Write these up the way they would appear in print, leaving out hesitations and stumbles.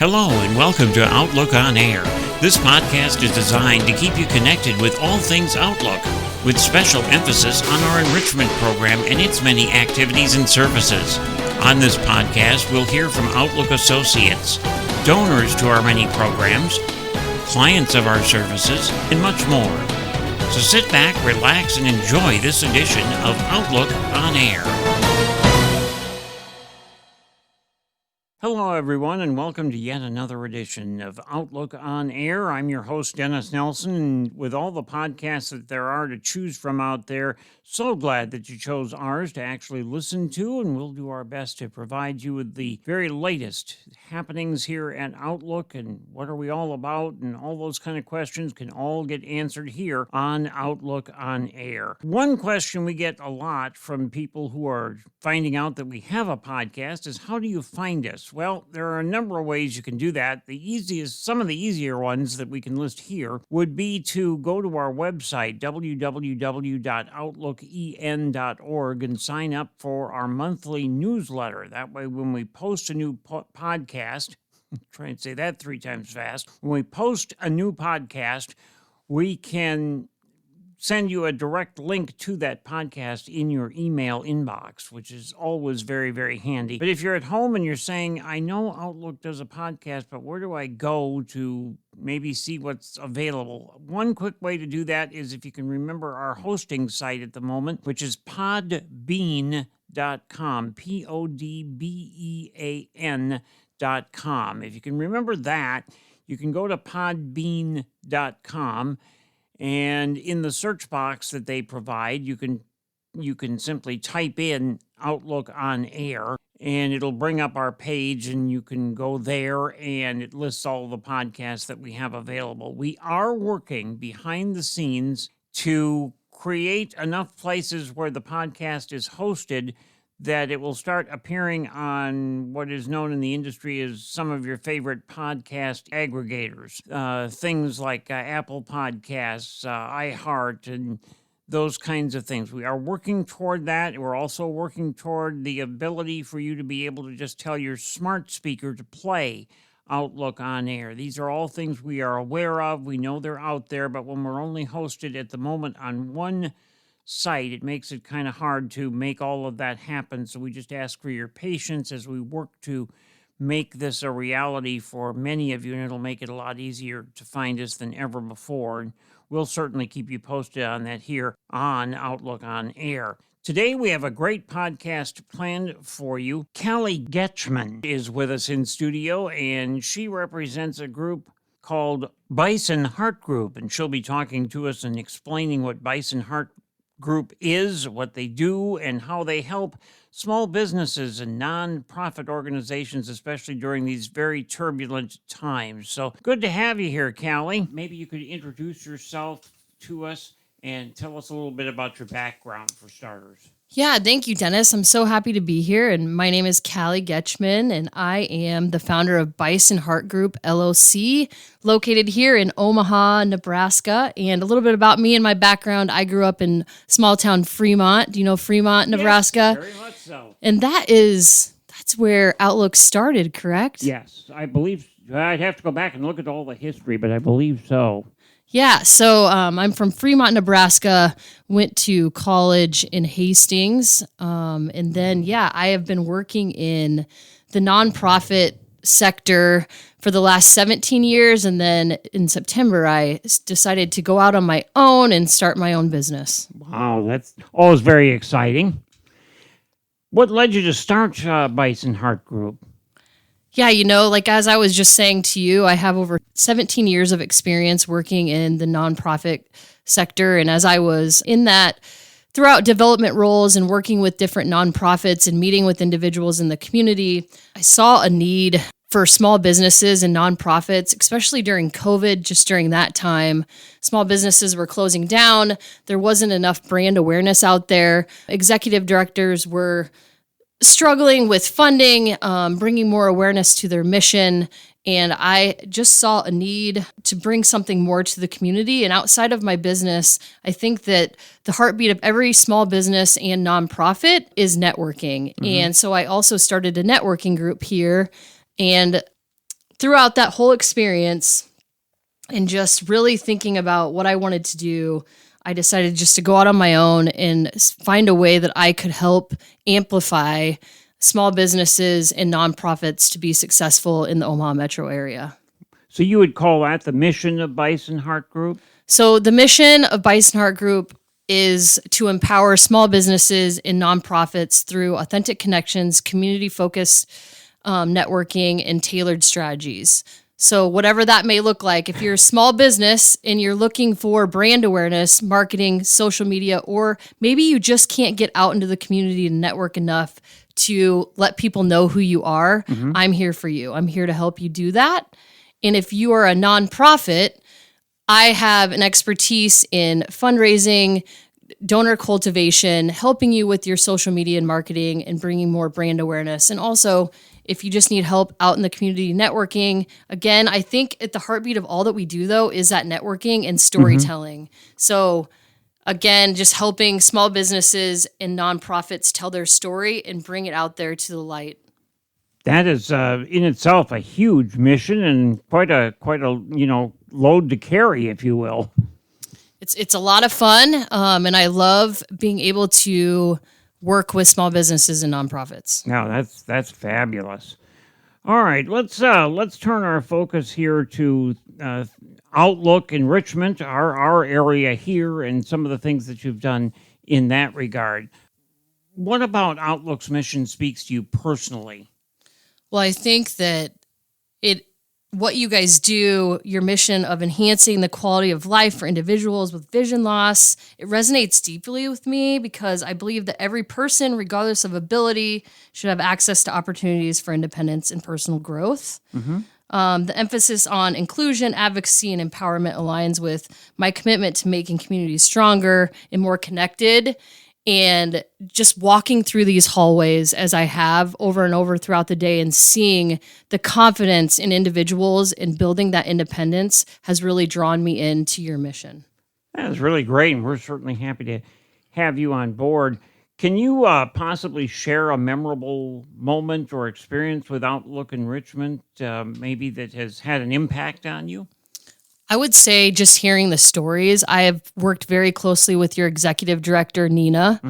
Hello and welcome to Outlook on Air. This podcast is designed to keep you connected with all things Outlook, with special emphasis on our enrichment program and its many activities and services. On this podcast, we'll hear from Outlook associates, donors to our many programs, clients of our services, and much more. So sit back, relax, and enjoy this edition of Outlook on Air. Hello, everyone, and welcome to yet another edition of Outlook on Air. I'm your host, Dennis Nelson, and with all the podcasts that there are to choose from out there, so glad that you chose ours to actually listen to, and we'll do our best to provide you with the very latest happenings here at Outlook, and what are we all about, and all those kind of questions can all get answered here on Outlook on Air. One question we get a lot from people who are finding out that we have a podcast is, how do you find us? Well, there are a number of ways you can do that. Some of the easier ones that we can list here would be to go to our website, www.outlooken.org, and sign up for our monthly newsletter. That way, when we post a new podcast, try and say that 3 times fast, when we post a new podcast, we can send you a direct link to that podcast in your email inbox, which is always very, very handy. But if you're at home and you're saying, I know Outlook does a podcast, but where do I go to maybe see what's available? One quick way to do that is if you can remember our hosting site at the moment, which is podbean.com, podbean.com. If you can remember that, you can go to podbean.com, and in the search box that they provide, you can simply type in Outlook on Air, and it'll bring up our page, and you can go there, and it lists all the podcasts that we have available. We are working behind the scenes to create enough places where the podcast is hosted that it will start appearing on what is known in the industry as some of your favorite podcast aggregators, things like Apple Podcasts, iHeart, and those kinds of things. We are working toward that. We're also working toward the ability for you to be able to just tell your smart speaker to play Outlook on Air. These are all things we are aware of. We know they're out there, but when we're only hosted at the moment on one site, it makes it kind of hard to make all of that happen. So we just ask for your patience as we work to make this a reality for many of you, and it'll make it a lot easier to find us than ever before. And we'll certainly keep you posted on that here on Outlook on Air. Today we have a great podcast planned for you. Callie Getzschman is with us in studio, and she represents a group called BisonHeartGroup, and she'll be talking to us and explaining what BisonHeartGroup is, what they do, and how they help small businesses and non-profit organizations, especially during these very turbulent times. So good to have you here, Callie. Maybe you could introduce yourself to us and tell us a little bit about your background for starters. Yeah, thank you, Dennis. I'm so happy to be here. And my name is Callie Getzschman, and I am the founder of BisonHeartGroup, LLC, located here in Omaha, Nebraska. And a little bit about me and my background. I grew up in small town Fremont. Do you know Fremont, Nebraska? Yes, very much so. And that's where Outlook started, correct? Yes, I believe. I'd have to go back and look at all the history, but I believe so. Yeah, so I'm from Fremont, Nebraska, went to college in Hastings, and then, I have been working in the nonprofit sector for the last 17 years, and then in September, I decided to go out on my own and start my own business. Wow, that's always very exciting. What led you to start BisonHeartGroup? Yeah, as I was just saying to you, I have over 17 years of experience working in the nonprofit sector. And as I was in that throughout development roles and working with different nonprofits and meeting with individuals in the community, I saw a need for small businesses and nonprofits, especially during COVID. Just during that time, small businesses were closing down. There wasn't enough brand awareness out there. Executive directors were struggling with funding, bringing more awareness to their mission. And I just saw a need to bring something more to the community. And outside of my business, I think that the heartbeat of every small business and nonprofit is networking. Mm-hmm. And so I also started a networking group here. And throughout that whole experience and just really thinking about what I wanted to do, I decided just to go out on my own and find a way that I could help amplify small businesses and nonprofits to be successful in the Omaha metro area. So you would call that the mission of BisonHeartGroup? So the mission of BisonHeartGroup is to empower small businesses and nonprofits through authentic connections, community-focused networking, and tailored strategies. So whatever that may look like, if you're a small business and you're looking for brand awareness, marketing, social media, or maybe you just can't get out into the community and network enough to let people know who you are, I'm here for you. I'm here to help you do that. And if you are a nonprofit, I have an expertise in fundraising, donor cultivation, helping you with your social media and marketing and bringing more brand awareness. And also, if you just need help out in the community networking, again, I think at the heartbeat of all that we do, though, is that networking and storytelling. So again, just helping small businesses and nonprofits tell their story and bring it out there to the light. That is in itself a huge mission and quite a load to carry, if you will. It's a lot of fun, and I love being able to work with small businesses and nonprofits. No, that's fabulous. All right, let's turn our focus here to Outlook Enrichment, our area here, and some of the things that you've done in that regard. What about Outlook's mission speaks to you personally? Well, I think that what you guys do, your mission of enhancing the quality of life for individuals with vision loss, it resonates deeply with me because I believe that every person, regardless of ability, should have access to opportunities for independence and personal growth. The emphasis on inclusion, advocacy, and empowerment aligns with my commitment to making communities stronger and more connected. And just walking through these hallways as I have over and over throughout the day and seeing the confidence in individuals and building that independence has really drawn me into your mission. That is really great, and we're certainly happy to have you on board. Can you possibly share a memorable moment or experience with Outlook Enrichment, maybe that has had an impact on you? I would say just hearing the stories. I have worked very closely with your executive director, Nina.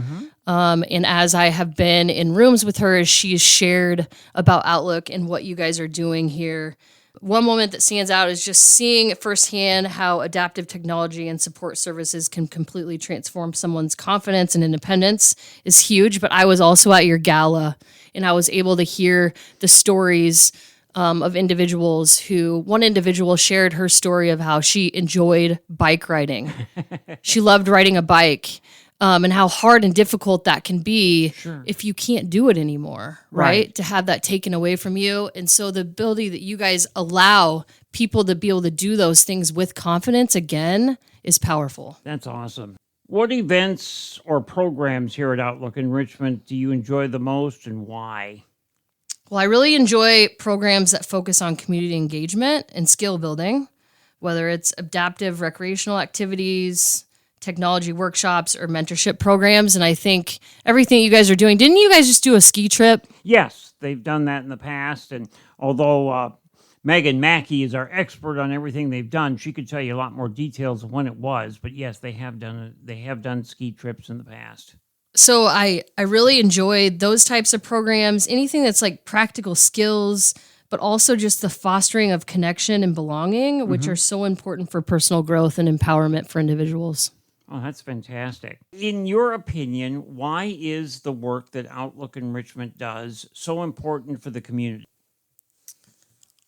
And as I have been in rooms with her, as she's shared about Outlook and what you guys are doing here, one moment that stands out is just seeing firsthand how adaptive technology and support services can completely transform someone's confidence and independence is huge. But I was also at your gala, and I was able to hear the stories of individuals one individual shared her story of how she enjoyed bike riding. She loved riding a bike, and how hard and difficult that can be if you can't do it anymore, right? To have that taken away from you. And so the ability that you guys allow people to be able to do those things with confidence again is powerful. That's awesome. What events or programs here at Outlook Enrichment do you enjoy the most and why? Well, I really enjoy programs that focus on community engagement and skill building, whether it's adaptive recreational activities, technology workshops, or mentorship programs. And I think everything you guys are doing, didn't you guys just do a ski trip? Yes, they've done that in the past. And although Megan Mackey is our expert on everything they've done, she could tell you a lot more details of when it was. But yes, they have done it. They have done ski trips in the past. So I really enjoyed those types of programs, anything that's like practical skills, but also just the fostering of connection and belonging, which are so important for personal growth and empowerment for individuals. Oh, that's fantastic. In your opinion, why is the work that Outlook Enrichment does so important for the community?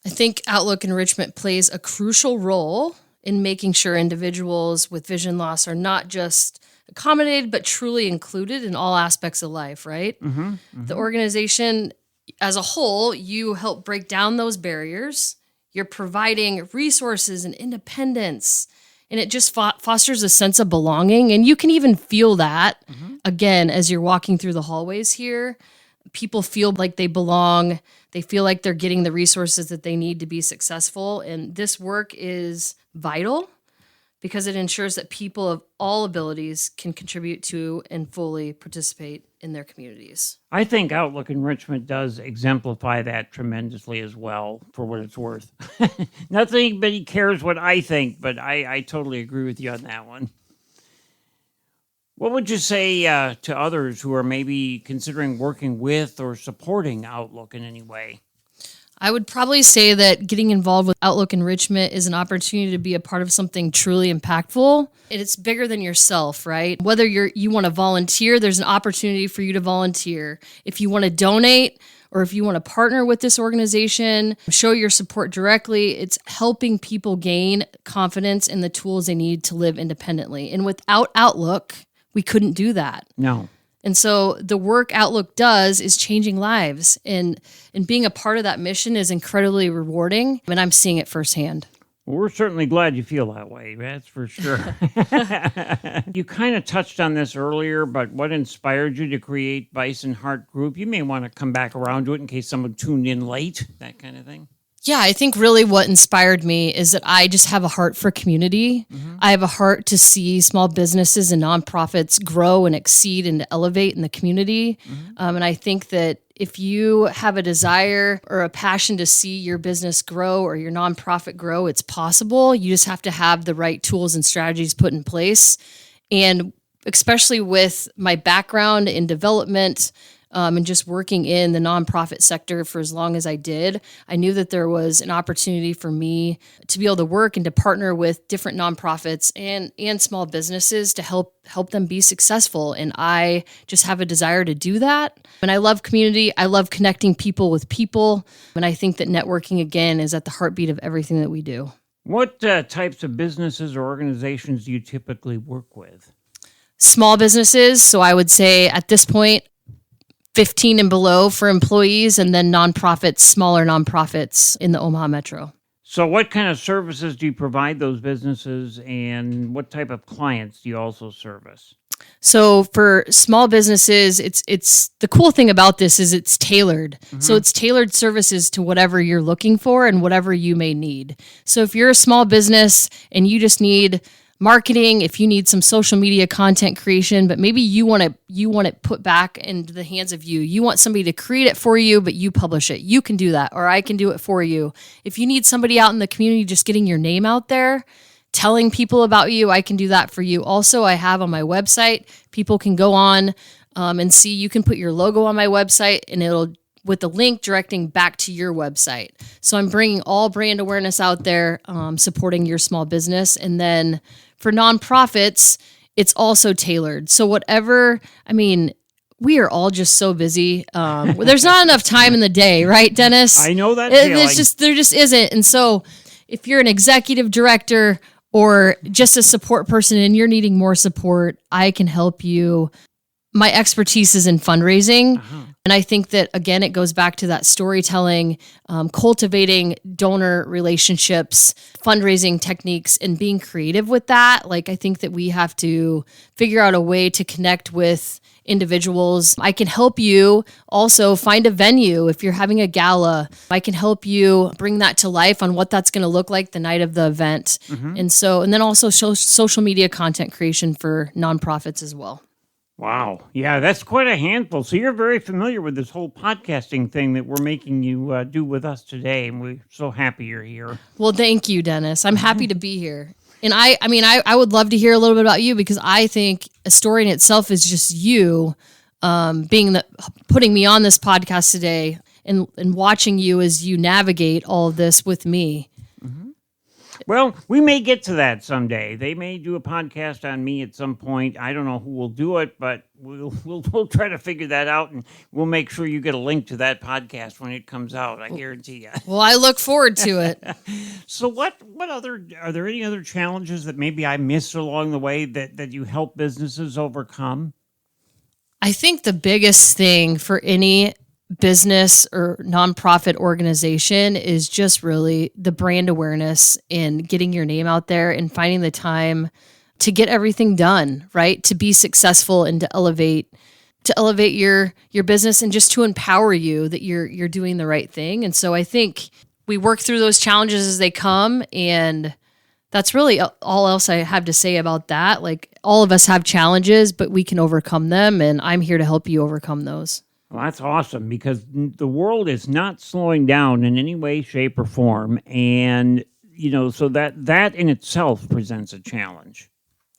I think Outlook Enrichment plays a crucial role in making sure individuals with vision loss are not just accommodated, but truly included in all aspects of life, right? The organization as a whole, you help break down those barriers. You're providing resources and independence, and it just fosters a sense of belonging. And you can even feel that, again, as you're walking through the hallways here. People feel like they belong. They feel like they're getting the resources that they need to be successful. And this work is vital because it ensures that people of all abilities can contribute to and fully participate in their communities. I think Outlook Enrichment does exemplify that tremendously as well, for what it's worth. Not that anybody cares what I think, but I totally agree with you on that one. What would you say to others who are maybe considering working with or supporting Outlook in any way? I would probably say that getting involved with Outlook Enrichment is an opportunity to be a part of something truly impactful. It's bigger than yourself, right? Whether you want to volunteer, there's an opportunity for you to volunteer. If you want to donate or if you want to partner with this organization, show your support directly, it's helping people gain confidence in the tools they need to live independently. And without Outlook, we couldn't do that. No. And so the work Outlook does is changing lives, and being a part of that mission is incredibly rewarding, and I'm seeing it firsthand. Well, we're certainly glad you feel that way, that's for sure. You kind of touched on this earlier, but what inspired you to create BisonHeartGroup? You may want to come back around to it in case someone tuned in late, that kind of thing. Yeah, I think really what inspired me is that I just have a heart for community. Mm-hmm. I have a heart to see small businesses and nonprofits grow and exceed and to elevate in the community. Mm-hmm. And I think that if you have a desire or a passion to see your business grow or your nonprofit grow, it's possible. You just have to have the right tools and strategies put in place. And especially with my background in development, and just working in the nonprofit sector for as long as I did, I knew that there was an opportunity for me to be able to work and to partner with different nonprofits and small businesses to help them be successful. And I just have a desire to do that. And I love community. I love connecting people with people. And I think that networking, again, is at the heartbeat of everything that we do. What types of businesses or organizations do you typically work with? Small businesses. So I would say at this point, 15 and below for employees, and then nonprofits, smaller nonprofits in the Omaha Metro. So what kind of services do you provide those businesses, and what type of clients do you also service? So for small businesses, it's the cool thing about this is it's tailored. Mm-hmm. So it's tailored services to whatever you're looking for and whatever you may need. So if you're a small business and you just need marketing, if you need some social media content creation, but maybe you want it put back into the hands of you. You want somebody to create it for you, but you publish it. You can do that, or I can do it for you. If you need somebody out in the community just getting your name out there, telling people about you, I can do that for you. Also, I have on my website, people can go on and see, you can put your logo on my website and it'll with the link directing back to your website. So I'm bringing all brand awareness out there, supporting your small business. And then for nonprofits, it's also tailored. So we are all just so busy. There's not enough time in the day, right, Dennis? I know that feeling. There just isn't. And so if you're an executive director or just a support person and you're needing more support, I can help you. My expertise is in fundraising. Uh-huh. And I think that, again, it goes back to that storytelling, cultivating donor relationships, fundraising techniques, and being creative with that. Like, I think that we have to figure out a way to connect with individuals. I can help you also find a venue if you're having a gala. I can help you bring that to life on what that's going to look like the night of the event. Mm-hmm. And then also social media content creation for nonprofits as well. Wow. Yeah, that's quite a handful. So you're very familiar with this whole podcasting thing that we're making you do with us today. And we're so happy you're here. Well, thank you, Dennis. I'm happy to be here. And I would love to hear a little bit about you, because I think a story in itself is just you putting me on this podcast today and watching you as you navigate all of this with me. Well, we may get to that someday. They may do a podcast on me at some point. I don't know who will do it, but we'll try to figure that out, and we'll make sure you get a link to that podcast when it comes out. I guarantee you. Well, I look forward to it. So, are there any other challenges that maybe I missed along the way that you help businesses overcome? I think the biggest thing for any business or nonprofit organization is just really the brand awareness and getting your name out there and finding the time to get everything done, right? To be successful and to elevate your business, and just to empower you that you're doing the right thing. And so I think we work through those challenges as they come, and That's really all else I have to say about that. Like, all of us have challenges, but we can overcome them, and I'm here to help you overcome those. Well, that's awesome because the world is not slowing down in any way, shape, or form. And, so that in itself presents a challenge.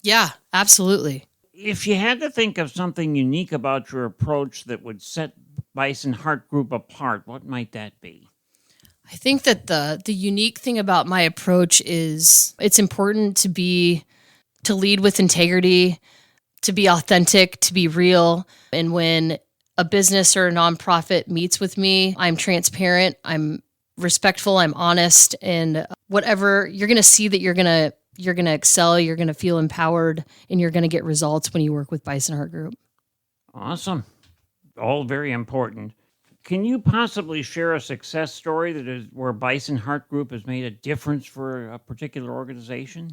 Yeah, absolutely. If you had to think of something unique about your approach that would set Bison Heart Group apart, what might that be? I think that the unique thing about my approach is it's important to lead with integrity, to be authentic, to be real. And when a business or a nonprofit meets with me, I'm transparent, I'm respectful, I'm honest, and whatever you're going to see that you're going to excel, you're going to feel empowered, and you're going to get results when you work with Bison Heart Group. Awesome. All very important. Can you possibly share a success story that is where Bison Heart Group has made a difference for a particular organization?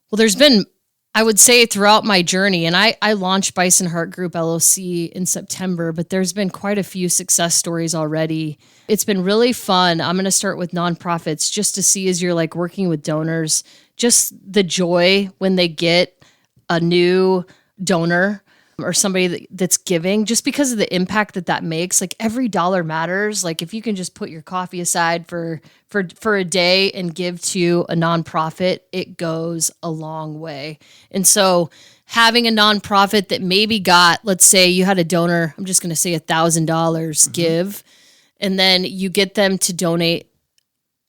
Well, there's been, I would say, throughout my journey, and I launched Bison Heart Group LLC in September, but there's been quite a few success stories already. It's been really fun. I'm going to start with nonprofits just to see, as you're like working with donors, just the joy when they get a new donor or somebody that's giving, just because of the impact that makes. Like, every dollar matters. Like, if you can just put your coffee aside for a day and give to a nonprofit, it goes a long way. And so having a nonprofit that maybe got, let's say you had a donor, I'm just going to say $1,000 give, and then you get them to donate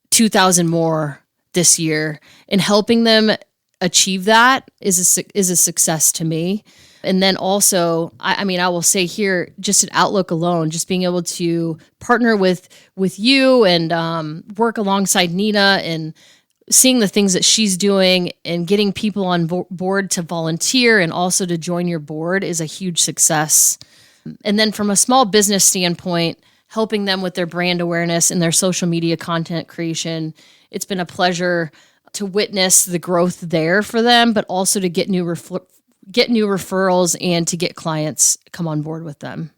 2,000 more this year, and helping them achieve that is a success to me. And then also, I will say here, just at Outlook alone, just being able to partner with you and work alongside Nina and seeing the things that she's doing and getting people on board to volunteer and also to join your board is a huge success. And then from a small business standpoint, helping them with their brand awareness and their social media content creation, it's been a pleasure to witness the growth there for them, but also to get new referrals and to get clients come on board with them.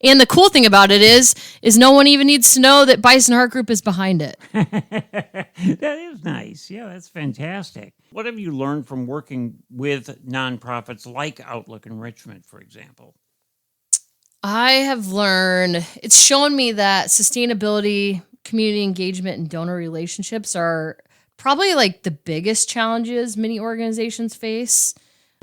And the cool thing about it is no one even needs to know that Bison Heart Group is behind it. That is nice. Yeah, that's fantastic. What have you learned from working with nonprofits like Outlook Enrichment, for example? I have learned, it's shown me that sustainability, community engagement, and donor relationships are probably like the biggest challenges many organizations face.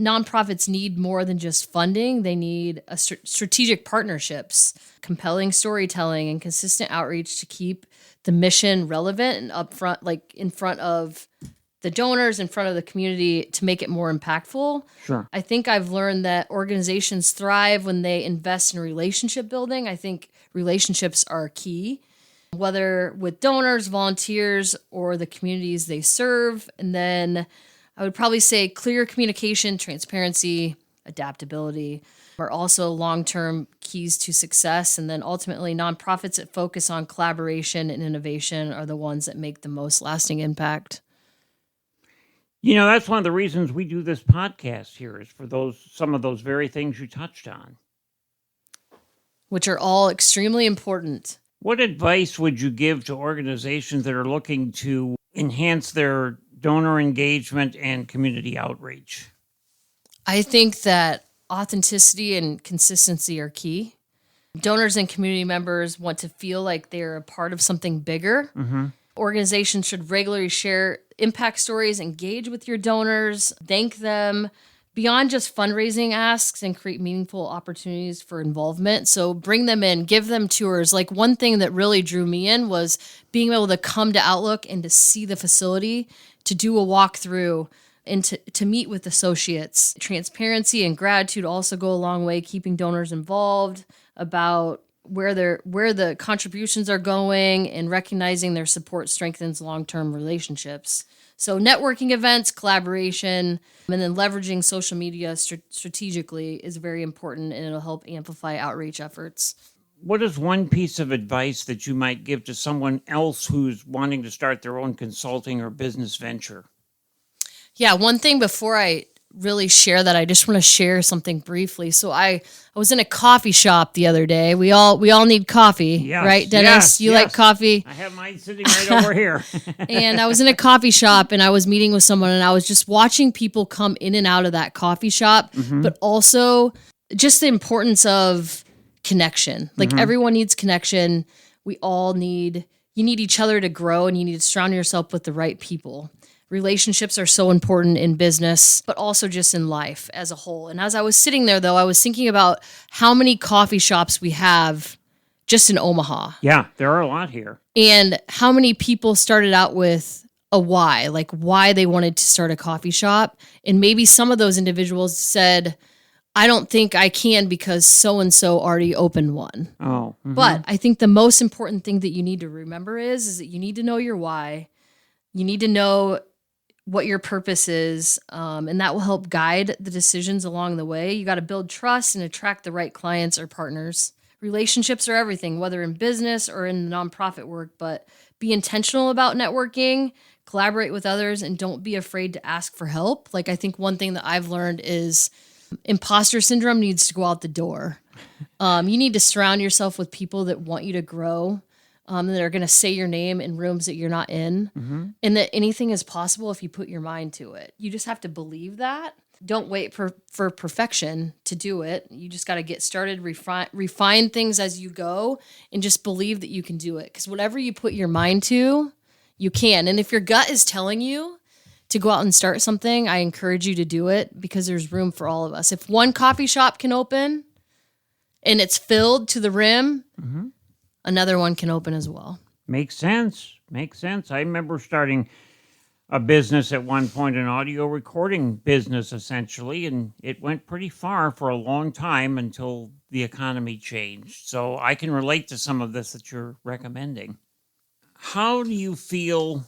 Nonprofits need more than just funding. They need strategic partnerships, compelling storytelling, and consistent outreach to keep the mission relevant and upfront, like in front of the donors, in front of the community, to make it more impactful. Sure. I think I've learned that organizations thrive when they invest in relationship building. I think relationships are key, whether with donors, volunteers, or the communities they serve. And then I would probably say clear communication, transparency, adaptability are also long-term keys to success. And then ultimately, nonprofits that focus on collaboration and innovation are the ones that make the most lasting impact. That's one of the reasons we do this podcast here, is for some of those very things you touched on, which are all extremely important. What advice would you give to organizations that are looking to enhance their donor engagement and community outreach? I think that authenticity and consistency are key. Donors and community members want to feel like they're a part of something bigger. Mm-hmm. Organizations should regularly share impact stories, engage with your donors, thank them, beyond just fundraising asks, and create meaningful opportunities for involvement. So bring them in, give them tours. Like, one thing that really drew me in was being able to come to Outlook and to see the facility, to do a walkthrough, and to meet with associates. Transparency and gratitude also go a long way, keeping donors involved about where the contributions are going, and recognizing their support strengthens long-term relationships. So networking events, collaboration, and then leveraging social media strategically is very important, and it'll help amplify outreach efforts. What is one piece of advice that you might give to someone else who's wanting to start their own consulting or business venture? Yeah, one thing before I really share that. I just want to share something briefly. So I was in a coffee shop the other day. We all need coffee, Yes, right, Dennis? yes, You like yes. coffee? I have mine sitting right over here. And I was in a coffee shop and I was meeting with someone and I was just watching people come in and out of that coffee shop, but also just the importance of connection. Like everyone needs connection. You need each other to grow, and you need to surround yourself with the right people. Relationships are so important in business, but also just in life as a whole. And as I was sitting there, though, I was thinking about how many coffee shops we have just in Omaha. Yeah, there are a lot here. And how many people started out with a why, like why they wanted to start a coffee shop. And maybe some of those individuals said, I don't think I can because so-and-so already opened one. Oh. But I think the most important thing that you need to remember is that you need to know your why. You need to know what your purpose is, and that will help guide the decisions along the way. You got to build trust and attract the right clients or partners. Relationships are everything, whether in business or in nonprofit work, but be intentional about networking, collaborate with others, and don't be afraid to ask for help. Like, I think one thing that I've learned is imposter syndrome needs to go out the door. You need to surround yourself with people that want you to grow, that are going to say your name in rooms that you're not in, and that anything is possible if you put your mind to it. You just have to believe that. Don't wait for perfection to do it. You just got to get started, refine things as you go, and just believe that you can do it. Because whatever you put your mind to, you can. And if your gut is telling you to go out and start something, I encourage you to do it because there's room for all of us. If one coffee shop can open and it's filled to the rim, another one can open as well. Makes sense. Makes sense. I remember starting a business at one point, an audio recording business, essentially, and it went pretty far for a long time until the economy changed. So I can relate to some of this that you're recommending. How do you feel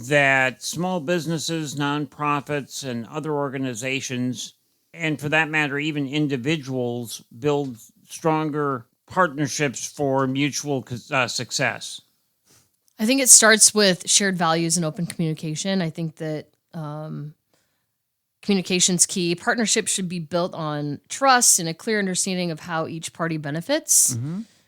that small businesses, nonprofits, and other organizations, and for that matter, even individuals, build stronger partnerships for mutual success? I think it starts with shared values and open communication. I think that communication's key. Partnerships should be built on trust and a clear understanding of how each party benefits.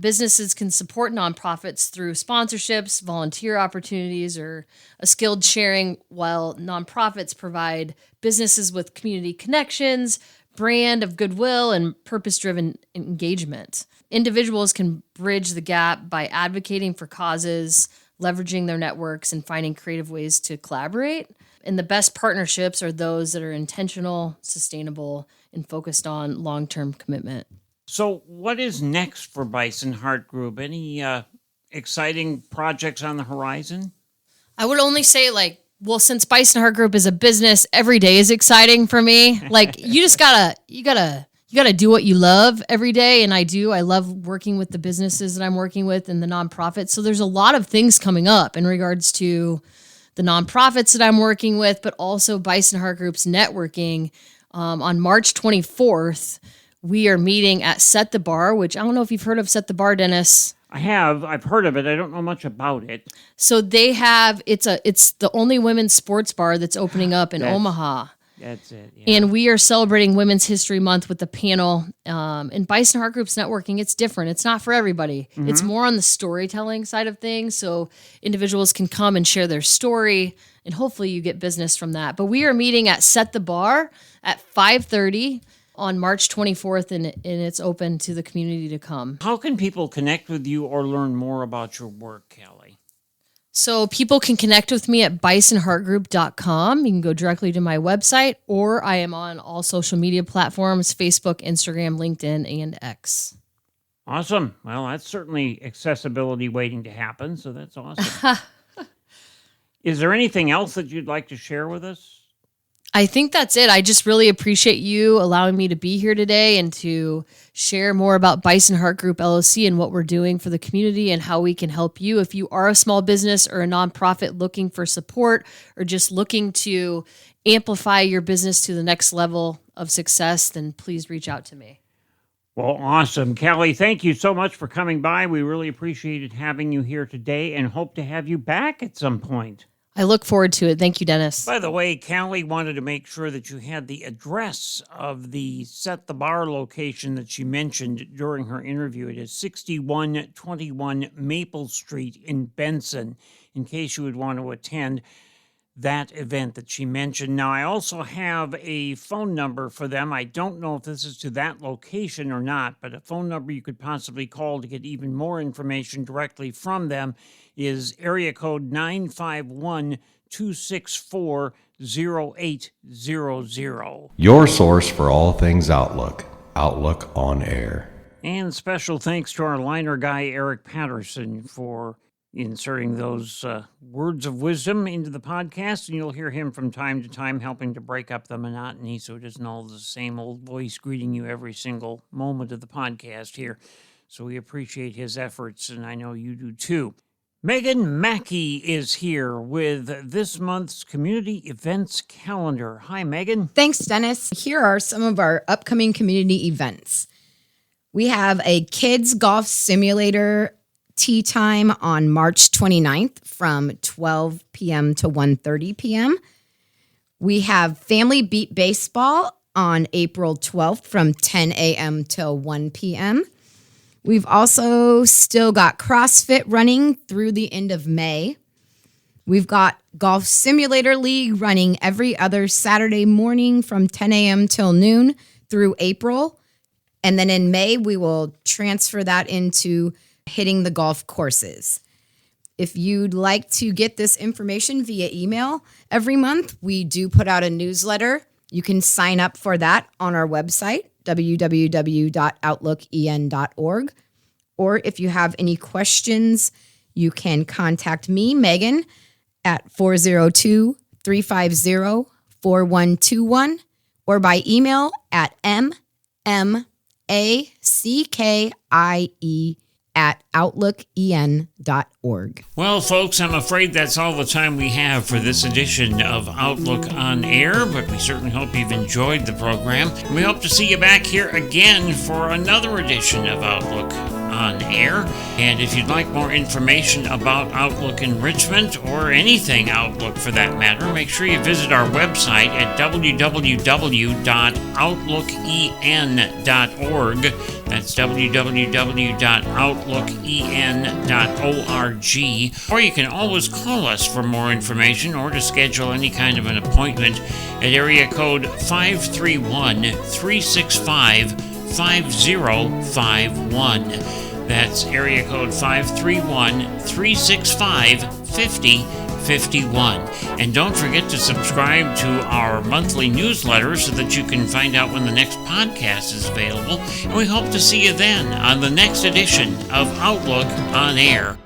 Businesses can support nonprofits through sponsorships, volunteer opportunities, or a skilled sharing, while nonprofits provide businesses with community connections, brand of goodwill, and purpose-driven engagement. Individuals can bridge the gap by advocating for causes, leveraging their networks, and finding creative ways to collaborate. And the best partnerships are those that are intentional, sustainable, and focused on long-term commitment. So what is next for BisonHeartGroup? Any exciting projects on the horizon? I would only say, since BisonHeartGroup is a business, every day is exciting for me. Like, you just gotta do what you love every day. And I do. I love working with the businesses that I'm working with and the nonprofits. So there's a lot of things coming up in regards to the nonprofits that I'm working with, but also BisonHeartGroup's networking. On March 24th, we are meeting at Set the Bar, which I don't know if you've heard of Set the Bar, Dennis. I have. I've heard of it. I don't know much about it. So they have, it's the only women's sports bar that's opening up in Omaha. That's it. Yeah. And we are celebrating Women's History Month with the panel. In BisonHeartGroup's networking, it's different. It's not for everybody. It's more on the storytelling side of things. So individuals can come and share their story, and hopefully you get business from that. But we are meeting at Set the Bar at 5:30 on March 24th, and it's open to the community to come. How can people connect with you or learn more about your work, Callie? So people can connect with me at BisonHeartGroup.com. You can go directly to my website, or I am on all social media platforms, Facebook, Instagram, LinkedIn, and X. Awesome. Well, that's certainly accessibility waiting to happen, so that's awesome. Is there anything else that you'd like to share with us? I think that's it. I just really appreciate you allowing me to be here today and to share more about BisonHeartGroup LLC and what we're doing for the community and how we can help you. If you are a small business or a nonprofit looking for support or just looking to amplify your business to the next level of success, then please reach out to me. Well, awesome. Callie, thank you so much for coming by. We really appreciated having you here today and hope to have you back at some point. I look forward to it. Thank you, Dennis. By the way, Callie wanted to make sure that you had the address of the Set the Bar location that she mentioned during her interview. It is 6121 Maple Street in Benson, in case you would want to attend that event that she mentioned. Now, I also have a phone number for them. I don't know if this is to that location or not, but a phone number you could possibly call to get even more information directly from them is area code 951-264-0800. Your source for all things Outlook. Outlook on Air. And special thanks to our liner guy, Eric Patterson, for inserting those words of wisdom into the podcast, and you'll hear him from time to time helping to break up the monotony so it isn't all the same old voice greeting you every single moment of the podcast here. So we appreciate his efforts, and I know you do too. Megan Mackey is here with this month's community events calendar. Hi, Megan. Thanks, Dennis. Here are some of our upcoming community events. We have a kids golf simulator tea time on March 29th from 12 p.m. to 1:30 p.m. We have Family Beat Baseball on April 12th from 10 a.m. till 1 p.m. We've also still got CrossFit running through the end of May. We've got Golf Simulator League running every other Saturday morning from 10 a.m. till noon through April. And then in May, we will transfer that into hitting the golf courses. If you'd like to get this information via email every month, we do put out a newsletter. You can sign up for that on our website, www.outlooken.org. Or if you have any questions, you can contact me, Megan, at 402-350-4121 or by email at mmackie@outlooken.org. Well, folks, I'm afraid that's all the time we have for this edition of Outlook on Air, but we certainly hope you've enjoyed the program. And we hope to see you back here again for another edition of Outlook on Air. And if you'd like more information about Outlook Enrichment, or anything Outlook for that matter, make sure you visit our website at www.outlooken.org. That's www.outlooken.org. Or you can always call us for more information or to schedule any kind of an appointment at area code 531-365-5051. That's area code 531-365-5051. And don't forget to subscribe to our monthly newsletter so that you can find out when the next podcast is available. And we hope to see you then on the next edition of Outlook on Air.